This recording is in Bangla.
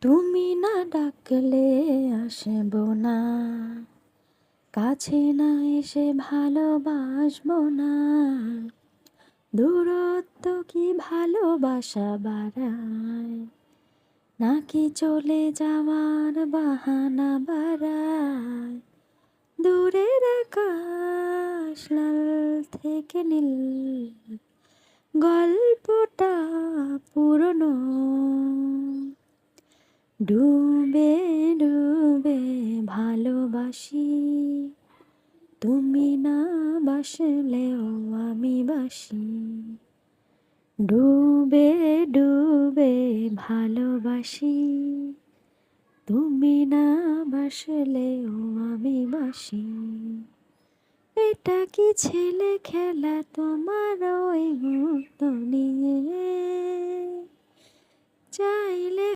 তুমি না ডাকলে আসবো না, কাছে না এসে ভালোবাসবো না। দূরত্ব কি ভালোবাসা বাড়ায়, নাকি চলে যাওয়ার বাহানা বাড়ায়? দূরের আকাশ লাল থেকে নীল, গল্পটা পুরনো। ডুবে ডুবে ভালোবাসি, তুমি না বাসলেও আমি বাসি। ডুবে ডুবে ভালোবাসি, তুমি না বাসলেও আমি বাসি। এটা কি ছেলে খেলা তোমার ওই মুহূর্ত নিয়ে? চাইলে